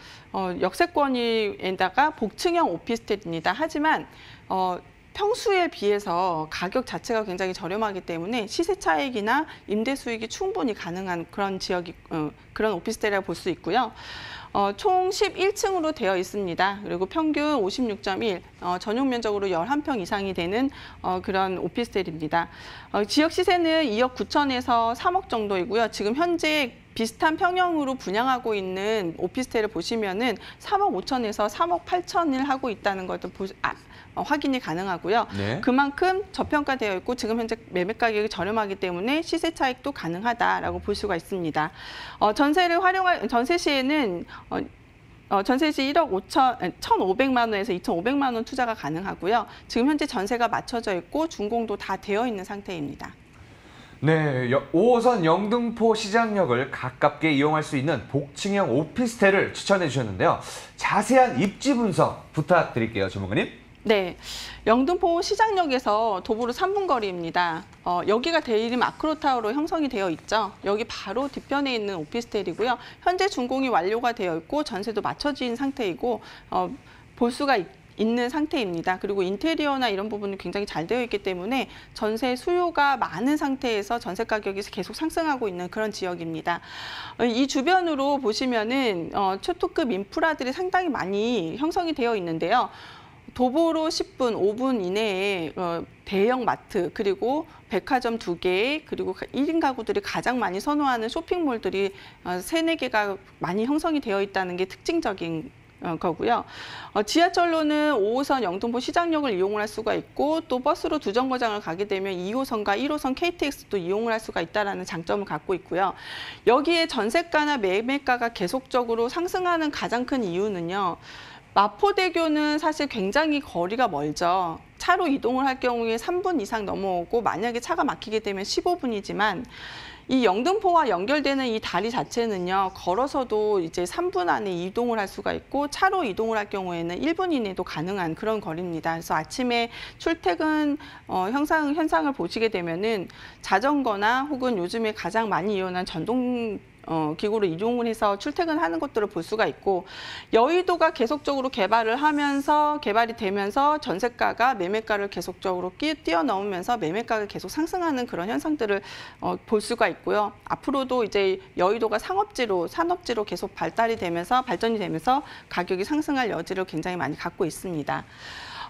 역세권에다가 복층형 오피스텔입니다. 하지만 평수에 비해서 가격 자체가 굉장히 저렴하기 때문에 시세 차익이나 임대 수익이 충분히 가능한 그런 지역이 그런 오피스텔이라고 볼 수 있고요. 총 11층으로 되어 있습니다. 그리고 평균 56.1, 전용 면적으로 11평 이상이 되는 그런 오피스텔입니다. 지역 시세는 2억 9천에서 3억 정도이고요. 지금 현재 비슷한 평형으로 분양하고 있는 오피스텔을 보시면은 3억 5천에서 3억 8천을 하고 있다는 것도 확인이 가능하고요. 네. 그만큼 저평가되어 있고 지금 현재 매매 가격이 저렴하기 때문에 시세 차익도 가능하다라고 볼 수가 있습니다. 전세를 활용할 전세 시에는 전세 시 1억 1,500만 원에서 2,500만 원 투자가 가능하고요. 지금 현재 전세가 맞춰져 있고 준공도 다 되어 있는 상태입니다. 네, 5호선 영등포 시장역을 가깝게 이용할 수 있는 복층형 오피스텔을 추천해 주셨는데요. 자세한 입지 분석 부탁드릴게요, 전문가님. 네, 영등포 시장역에서 도보로 3분 거리입니다. 여기가 대림 아크로타워로 형성이 되어 있죠. 여기 바로 뒤편에 있는 오피스텔이고요. 현재 준공이 완료가 되어 있고 전세도 맞춰진 상태이고 볼 수가 있는 상태입니다. 그리고 인테리어나 이런 부분이 굉장히 잘 되어 있기 때문에 전세 수요가 많은 상태에서 전세 가격이 계속 상승하고 있는 그런 지역입니다. 이 주변으로 보시면은 초특급 인프라들이 상당히 많이 형성이 되어 있는데요. 도보로 10분, 5분 이내에 대형 마트, 그리고 백화점 2개, 그리고 1인 가구들이 가장 많이 선호하는 쇼핑몰들이 3-4개가 많이 형성이 되어 있다는 게 특징적인 거고요. 지하철로는 5호선 영등포 시장역을 이용을 할 수가 있고 또 버스로 두 정거장을 가게 되면 2호선과 1호선 KTX도 이용을 할 수가 있다는 장점을 갖고 있고요. 여기에 전세가나 매매가가 계속적으로 상승하는 가장 큰 이유는요. 마포대교는 사실 굉장히 거리가 멀죠. 차로 이동을 할 경우에 3분 이상 넘어오고 만약에 차가 막히게 되면 15분이지만 이 영등포와 연결되는 이 다리 자체는요. 걸어서도 이제 3분 안에 이동을 할 수가 있고 차로 이동을 할 경우에는 1분 이내도 가능한 그런 거리입니다. 그래서 아침에 출퇴근 현상을 보시게 되면은 자전거나 혹은 요즘에 가장 많이 이용하는 전동 기구로 이용을 해서 출퇴근하는 것들을 볼 수가 있고 여의도가 계속적으로 개발이 되면서 전세가가 매매가를 계속적으로 뛰어넘으면서 매매가가 계속 상승하는 그런 현상들을 볼 수가 있고요. 앞으로도 이제 여의도가 산업지로 계속 발전이 되면서 가격이 상승할 여지를 굉장히 많이 갖고 있습니다.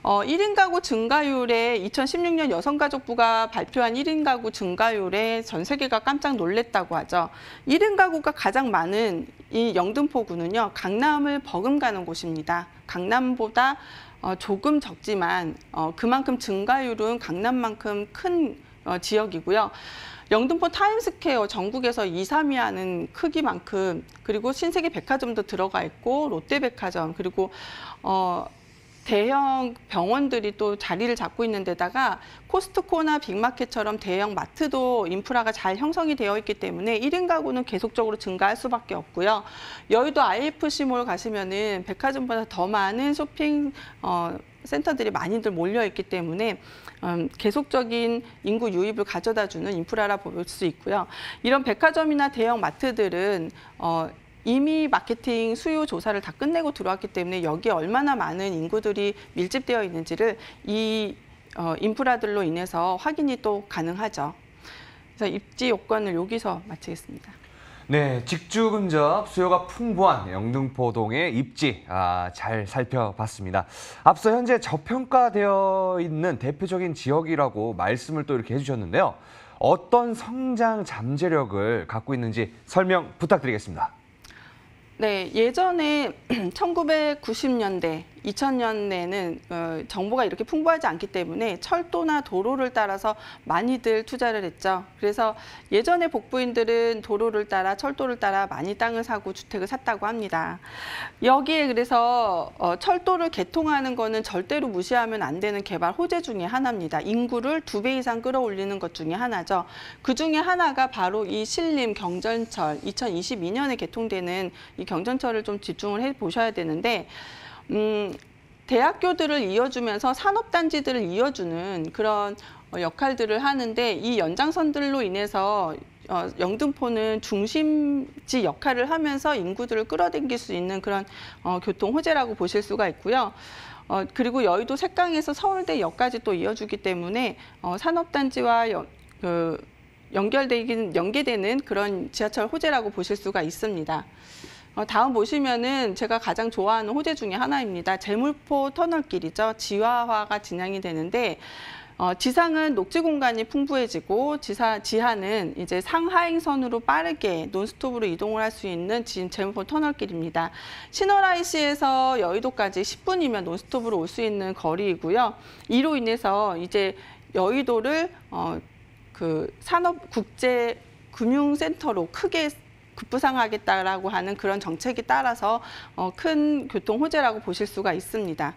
1인 가구 증가율에 2016년 여성가족부가 발표한 1인 가구 증가율에 전 세계가 깜짝 놀랐다고 하죠. 1인 가구가 가장 많은 이 영등포구는요, 강남을 버금가는 곳입니다. 강남보다 조금 적지만 그만큼 증가율은 강남만큼 큰 지역이고요. 영등포 타임스퀘어 전국에서 2, 3위 하는 크기만큼, 그리고 신세계 백화점도 들어가 있고 롯데백화점, 그리고 대형 병원들이 또 자리를 잡고 있는 데다가 코스트코나 빅마켓처럼 대형 마트도 인프라가 잘 형성이 되어 있기 때문에 1인 가구는 계속적으로 증가할 수밖에 없고요. 여의도 IFC몰 가시면은 백화점보다 더 많은 쇼핑 센터들이 많이들 몰려 있기 때문에 계속적인 인구 유입을 가져다주는 인프라라 볼 수 있고요. 이런 백화점이나 대형 마트들은 이미 마케팅 수요 조사를 다 끝내고 들어왔기 때문에 여기에 얼마나 많은 인구들이 밀집되어 있는지를 이 인프라들로 인해서 확인이 또 가능하죠. 그래서 입지 요건을 여기서 마치겠습니다. 네, 직주 근접 수요가 풍부한 영등포동의 입지 잘 살펴봤습니다. 앞서 현재 저평가되어 있는 대표적인 지역이라고 말씀을 또 이렇게 해주셨는데요. 어떤 성장 잠재력을 갖고 있는지 설명 부탁드리겠습니다. 네, 예전에 1990년대, 2000년대는 정보가 이렇게 풍부하지 않기 때문에 철도나 도로를 따라서 많이들 투자를 했죠. 그래서 예전에 복부인들은 도로를 따라 철도를 따라 많이 땅을 사고 주택을 샀다고 합니다. 여기에 그래서 철도를 개통하는 거는 절대로 무시하면 안 되는 개발 호재 중에 하나입니다. 인구를 2배 이상 끌어올리는 것 중에 하나죠. 그 중에 하나가 바로 이 신림 경전철, 2022년에 개통되는 이 경전철을 좀 집중을 해 보셔야 되는데 대학교들을 이어주면서 산업단지들을 이어주는 그런 역할들을 하는데 이 연장선들로 인해서 영등포는 중심지 역할을 하면서 인구들을 끌어당길 수 있는 그런 교통 호재라고 보실 수가 있고요. 그리고 여의도 색강에서 서울대역까지 또 이어주기 때문에 산업단지와 연계되는 그런 지하철 호재라고 보실 수가 있습니다. 다음 보시면은 제가 가장 좋아하는 호재 중에 하나입니다. 제물포 터널길이죠. 지하화가 진행이 되는데 지상은 녹지 공간이 풍부해지고 지하는 이제 상하행선으로 빠르게 논스톱으로 이동을 할 수 있는 제물포 터널길입니다. 신월IC에서 여의도까지 10분이면 논스톱으로 올 수 있는 거리이고요. 이로 인해서 이제 여의도를 산업 국제 금융센터로 크게 급부상하겠다라고 하는 그런 정책에 따라서 큰 교통 호재라고 보실 수가 있습니다.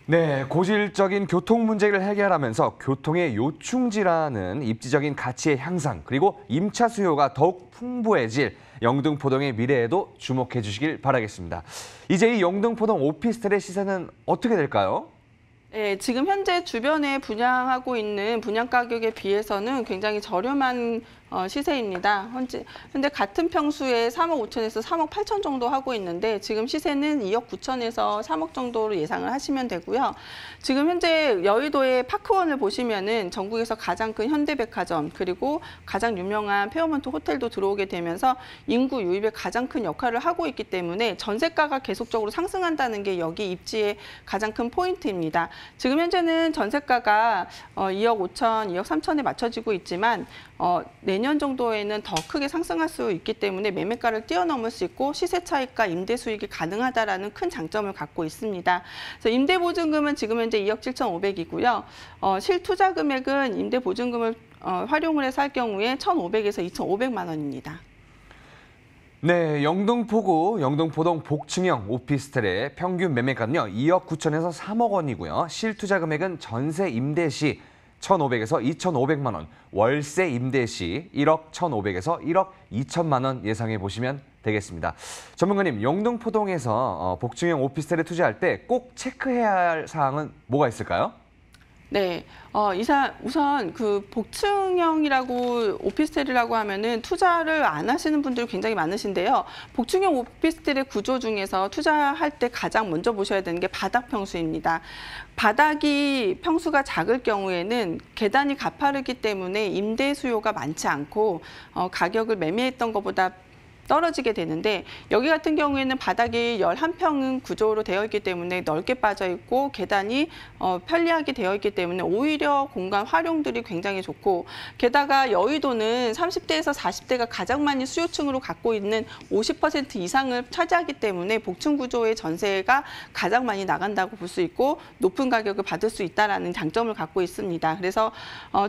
네, 고질적인 교통 문제를 해결하면서 교통의 요충지라는 입지적인 가치의 향상, 그리고 임차 수요가 더욱 풍부해질 영등포동의 미래에도 주목해 주시길 바라겠습니다. 이제 이 영등포동 오피스텔의 시세는 어떻게 될까요? 네, 지금 현재 주변에 분양하고 있는 분양 가격에 비해서는 굉장히 저렴한 시세입니다. 현재 같은 평수에 3억 5천에서 3억 8천 정도 하고 있는데 지금 시세는 2억 9천에서 3억 정도로 예상을 하시면 되고요. 지금 현재 여의도의 파크원을 보시면은 전국에서 가장 큰 현대백화점 그리고 가장 유명한 페어먼트 호텔도 들어오게 되면서 인구 유입에 가장 큰 역할을 하고 있기 때문에 전세가가 계속적으로 상승한다는 게 여기 입지의 가장 큰 포인트입니다. 지금 현재는 전세가가 2억 5천, 2억 3천에 맞춰지고 있지만 내년 정도에는 더 크게 상승할 수 있기 때문에 매매가를 뛰어넘을 수 있고 시세 차익과 임대 수익이 가능하다라는 큰 장점을 갖고 있습니다. 그래서 임대 보증금은 지금 현재 2억 7,500이고요. 실투자 금액은 임대 보증금을 활용을 해서 할 경우에 1,500에서 2,500만 원입니다. 네, 영등포구 영등포동 복층형 오피스텔의 평균 매매가는요 2억 9천에서 3억 원이고요. 실투자 금액은 전세 임대 시 1,500에서 2,500만 원, 월세 임대 시 1억 1,500에서 1억 2천만 원 예상해 보시면 되겠습니다. 전문가님, 영등포동에서 복층형 오피스텔에 투자할 때 꼭 체크해야 할 사항은 뭐가 있을까요? 네, 우선 그 복층형이라고 오피스텔이라고 하면은 투자를 안 하시는 분들이 굉장히 많으신데요. 복층형 오피스텔의 구조 중에서 투자할 때 가장 먼저 보셔야 되는 게 바닥 평수입니다. 바닥이 평수가 작을 경우에는 계단이 가파르기 때문에 임대 수요가 많지 않고 가격을 매매했던 것보다 떨어지게 되는데 여기 같은 경우에는 바닥이 11평 구조로 되어 있기 때문에 넓게 빠져 있고 계단이 편리하게 되어 있기 때문에 오히려 공간 활용들이 굉장히 좋고 게다가 여의도는 30대에서 40대가 가장 많이 수요층으로 갖고 있는 50% 이상을 차지하기 때문에 복층 구조의 전세가 가장 많이 나간다고 볼 수 있고 높은 가격을 받을 수 있다는 장점을 갖고 있습니다. 그래서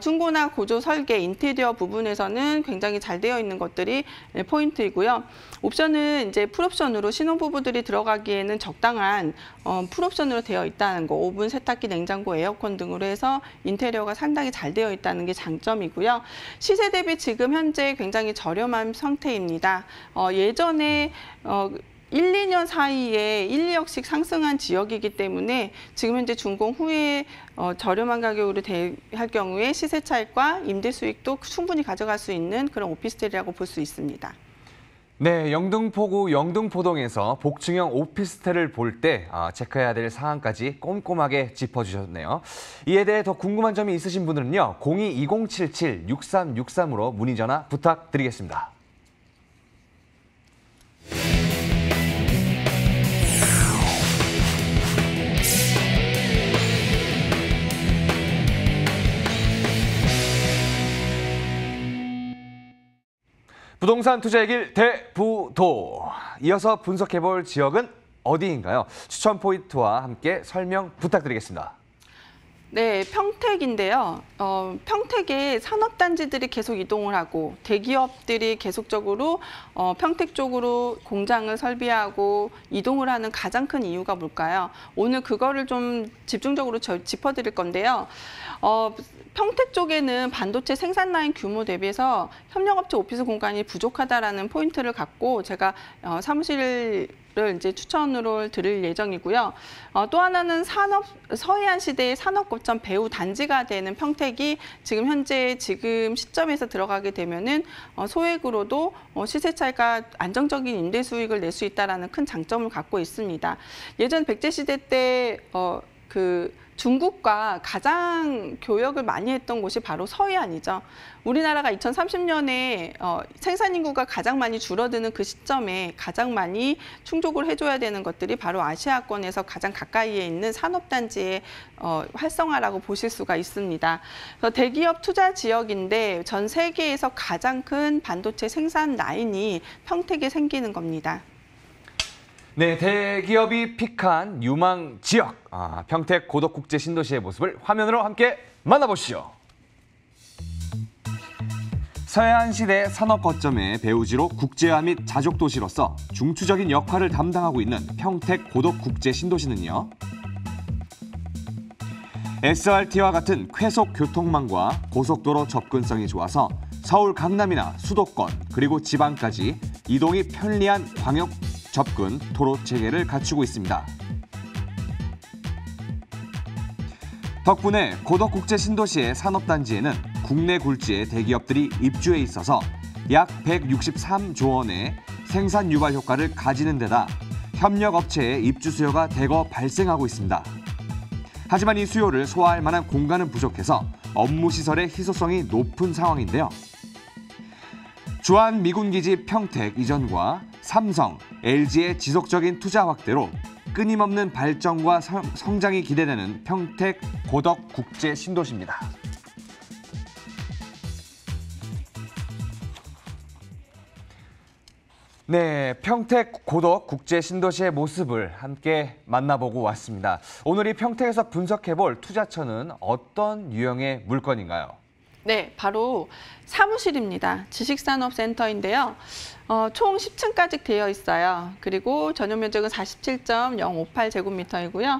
중고나 고조 설계, 인테리어 부분에서는 굉장히 잘 되어 있는 것들이 포인트이고요. 옵션은 이제 풀옵션으로 신혼부부들이 들어가기에는 적당한 풀옵션으로 되어 있다는 거, 오븐, 세탁기, 냉장고, 에어컨 등으로 해서 인테리어가 상당히 잘 되어 있다는 게 장점이고요. 시세 대비 지금 현재 굉장히 저렴한 상태입니다. 예전에 1, 2년 사이에 1, 2억씩 상승한 지역이기 때문에 지금 현재 준공 후에 저렴한 가격으로 할 경우에 시세 차익과 임대 수익도 충분히 가져갈 수 있는 그런 오피스텔이라고 볼 수 있습니다. 네, 영등포구 영등포동에서 복층형 오피스텔을 볼 때 체크해야 될 사항까지 꼼꼼하게 짚어주셨네요. 이에 대해 더 궁금한 점이 있으신 분들은요, 02-2077-6363으로 문의 전화 부탁드리겠습니다. 부동산 투자의 길 대부도. 이어서 분석해볼 지역은 어디인가요? 추천 포인트와 함께 설명 부탁드리겠습니다. 네, 평택인데요. 평택에 산업단지들이 계속 이동을 하고 대기업들이 계속적으로 평택 쪽으로 공장을 설비하고 이동을 하는 가장 큰 이유가 뭘까요? 오늘 그거를 좀 집중적으로 짚어드릴 건데요. 평택 쪽에는 반도체 생산 라인 규모 대비해서 협력업체 오피스 공간이 부족하다라는 포인트를 갖고 제가 사무실을 이제 추천으로 드릴 예정이고요. 또 하나는 서해안 시대의 산업 거점 배후 단지가 되는 평택이 지금 시점에서 들어가게 되면은 소액으로도 시세 차이가 안정적인 임대 수익을 낼 수 있다라는 큰 장점을 갖고 있습니다. 예전 백제 시대 때 중국과 가장 교역을 많이 했던 곳이 바로 서해안이죠. 우리나라가 2030년에 생산 인구가 가장 많이 줄어드는 그 시점에 가장 많이 충족을 해줘야 되는 것들이 바로 아시아권에서 가장 가까이에 있는 산업단지의 활성화라고 보실 수가 있습니다. 그래서 대기업 투자 지역인데 전 세계에서 가장 큰 반도체 생산 라인이 평택에 생기는 겁니다. 네, 대기업이 픽한 유망 지역, 평택 고덕국제 신도시의 모습을 화면으로 함께 만나보시죠. 서해안 시대 산업 거점의 배후지로 국제화 및 자족 도시로서 중추적인 역할을 담당하고 있는 평택 고덕국제 신도시는요, SRT와 같은 쾌속 교통망과 고속도로 접근성이 좋아서 서울 강남이나 수도권 그리고 지방까지 이동이 편리한 광역 접근 도로 체계를 갖추고 있습니다. 덕분에 고덕국제 신도시의 산업단지에는 국내 굴지의 대기업들이 입주해 있어서 약 163조 원의 생산 유발 효과를 가지는 데다 협력업체의 입주 수요가 대거 발생하고 있습니다. 하지만 이 수요를 소화할 만한 공간은 부족해서 업무시설의 희소성이 높은 상황인데요. 주한미군기지 평택 이전과 삼성, LG의 지속적인 투자 확대로 끊임없는 발전과 성장이 기대되는 평택 고덕국제 신도시입니다. 네, 평택 고덕국제 신도시의 모습을 함께 만나보고 왔습니다. 오늘 이 평택에서 분석해볼 투자처는 어떤 유형의 물건인가요? 네, 바로 사무실입니다. 지식산업센터인데요. 총 10층까지 되어 있어요. 그리고 전용 면적은 47.058제곱미터이고요.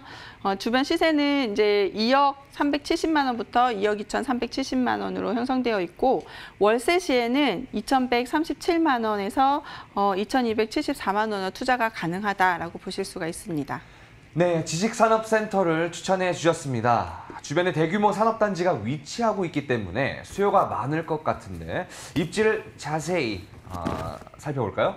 주변 시세는 이제 2억 370만 원부터 2억 2,370만 원으로 형성되어 있고 월세 시에는 2,137만 원에서 2,274만 원의 투자가 가능하다라고 보실 수가 있습니다. 네, 지식산업센터를 추천해 주셨습니다. 주변에 대규모 산업단지가 위치하고 있기 때문에 수요가 많을 것 같은데 입지를 자세히 살펴볼까요?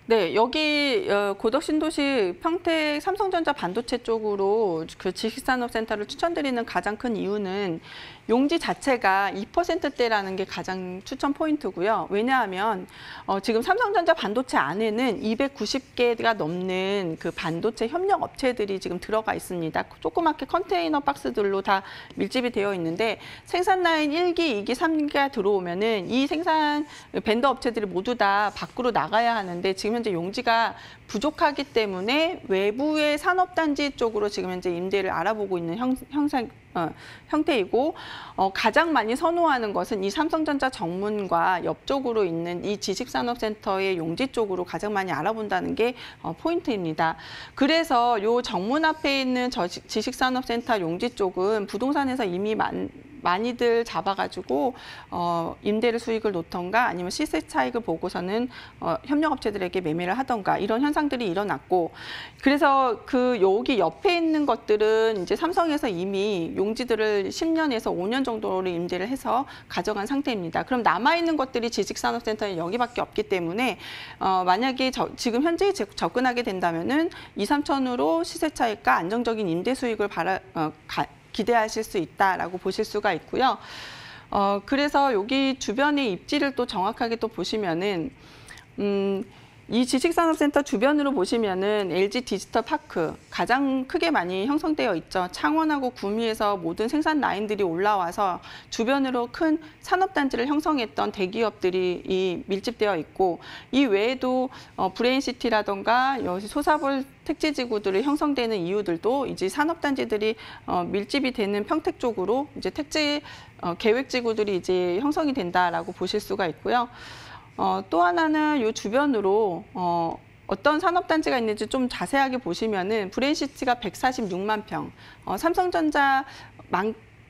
네, 여기 고덕 신도시 평택 삼성전자 반도체 쪽으로 그 지식산업센터를 추천드리는 가장 큰 이유는 용지 자체가 2%대라는 게 가장 추천 포인트고요. 왜냐하면 지금 삼성전자 반도체 안에는 290개가 넘는 그 반도체 협력 업체들이 지금 들어가 있습니다. 조그맣게 컨테이너 박스들로 다 밀집이 되어 있는데 생산 라인 1기, 2기, 3기가 들어오면은 이 생산 벤더 업체들이 모두 다 밖으로 나가야 하는데 지금 현재 용지가 부족하기 때문에 외부의 산업단지 쪽으로 지금 현재 임대를 알아보고 있는 형태이고 가장 많이 선호하는 것은 이 삼성전자 정문과 옆쪽으로 있는 이 지식산업센터의 용지 쪽으로 가장 많이 알아본다는 게 포인트입니다. 그래서 이 정문 앞에 있는 지식산업센터 용지 쪽은 부동산에서 이미 많이들 잡아가지고 임대를 수익을 놓던가 아니면 시세 차익을 보고서는 협력업체들에게 매매를 하던가 이런 현상들이 일어났고 그래서 여기 옆에 있는 것들은 이제 삼성에서 이미 용지들을 10년에서 5년 정도를 임대를 해서 가져간 상태입니다. 그럼 남아있는 것들이 지식산업센터에 여기밖에 없기 때문에 만약에 지금 현재 접근하게 된다면은 2, 3천으로 시세 차익과 안정적인 임대 수익을 기대하실 수 있다라고 보실 수가 있고요. 그래서 여기 주변의 입지를 또 정확하게 또 보시면은 이 지식산업센터 주변으로 보시면은 LG 디지털 파크 가장 크게 많이 형성되어 있죠. 창원하고 구미에서 모든 생산 라인들이 올라와서 주변으로 큰 산업단지를 형성했던 대기업들이 밀집되어 있고 이 외에도 브레인시티라던가 소사볼 택지지구들이 형성되는 이유들도 이제 산업단지들이 밀집이 되는 평택 쪽으로 이제 택지 계획지구들이 이제 형성이 된다라고 보실 수가 있고요. 또 하나는 이 주변으로 어떤 산업단지가 있는지 좀 자세하게 보시면은 브레인시티가 146만 평, 삼성전자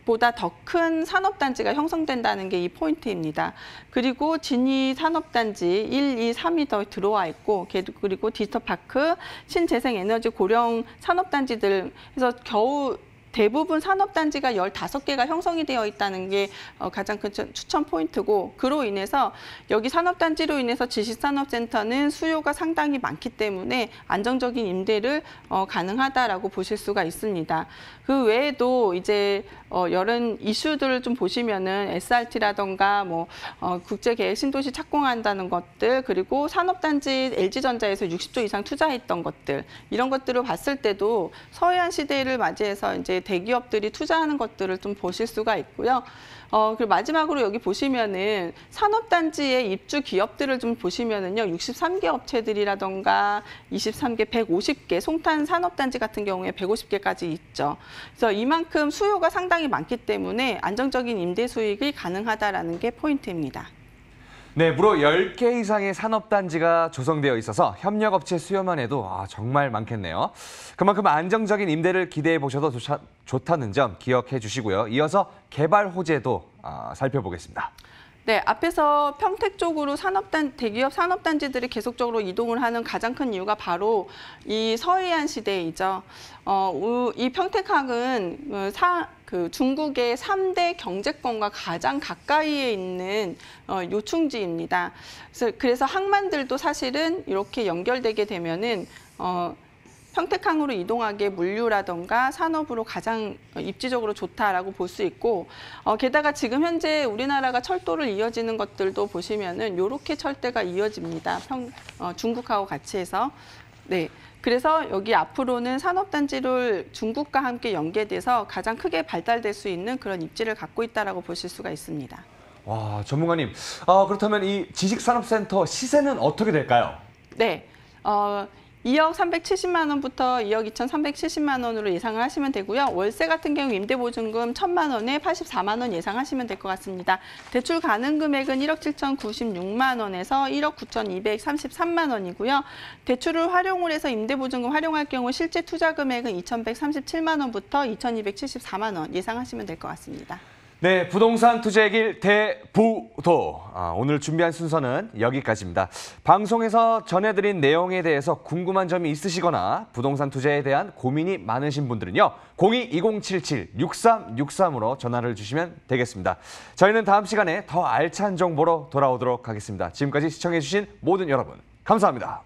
보다 더 큰 산업단지가 형성된다는 게 이 포인트입니다. 그리고 진이 산업단지 1, 2, 3이 더 들어와 있고 그리고 디지털파크, 신재생에너지 고령 산업단지들 해서 겨우 대부분 산업단지가 15개가 형성이 되어 있다는 게 가장 큰 추천 포인트고 그로 인해서 여기 산업단지로 인해서 지식산업센터는 수요가 상당히 많기 때문에 안정적인 임대를 가능하다라고 보실 수가 있습니다. 그 외에도 이제 여러 이슈들을 좀 보시면은 SRT라던가 국제계획 신도시 착공한다는 것들 그리고 산업단지 LG전자에서 60조 이상 투자했던 것들 이런 것들을 봤을 때도 서해안 시대를 맞이해서 이제 대기업들이 투자하는 것들을 좀 보실 수가 있고요. 그리고 마지막으로 여기 보시면은 산업단지의 입주 기업들을 좀 보시면은요, 63개 업체들이라던가 23개, 150개, 송탄 산업단지 같은 경우에 150개까지 있죠. 그래서 이만큼 수요가 상당히 많기 때문에 안정적인 임대 수익이 가능하다라는 게 포인트입니다. 네, 무려 10개 이상의 산업단지가 조성되어 있어서 협력업체 수요만 해도 정말 많겠네요. 그만큼 안정적인 임대를 기대해 보셔도 좋다는 점 기억해 주시고요. 이어서 개발 호재도 살펴보겠습니다. 네, 앞에서 평택 쪽으로 대기업 산업단지들이 계속적으로 이동을 하는 가장 큰 이유가 바로 이 서해안 시대이죠. 이 평택항은 중국의 3대 경제권과 가장 가까이에 있는 요충지입니다. 그래서 항만들도 사실은 이렇게 연결되게 되면은 평택항으로 이동하기에 물류라던가 산업으로 가장 입지적으로 좋다라고 볼 수 있고 게다가 지금 현재 우리나라가 철도를 이어지는 것들도 보시면은 이렇게 철대가 이어집니다. 중국하고 같이 해서. 네. 그래서 여기 앞으로는 산업단지를 중국과 함께 연계돼서 가장 크게 발달될 수 있는 그런 입지를 갖고 있다라고 보실 수가 있습니다. 와, 전문가님. 그렇다면 이 지식산업센터 시세는 어떻게 될까요? 네. 2억 370만 원부터 2억 2,370만 원으로 예상을 하시면 되고요. 월세 같은 경우 임대보증금 1,000만 원에 84만 원 예상하시면 될 것 같습니다. 대출 가능 금액은 1억 7,096만 원에서 1억 9,233만 원이고요. 대출을 활용을 해서 임대보증금 활용할 경우 실제 투자 금액은 2,137만 원부터 2,274만 원 예상하시면 될 것 같습니다. 네, 부동산 투자의 길 대부도. 오늘 준비한 순서는 여기까지입니다. 방송에서 전해드린 내용에 대해서 궁금한 점이 있으시거나 부동산 투자에 대한 고민이 많으신 분들은요. 02-2077-6363으로 전화를 주시면 되겠습니다. 저희는 다음 시간에 더 알찬 정보로 돌아오도록 하겠습니다. 지금까지 시청해주신 모든 여러분 감사합니다.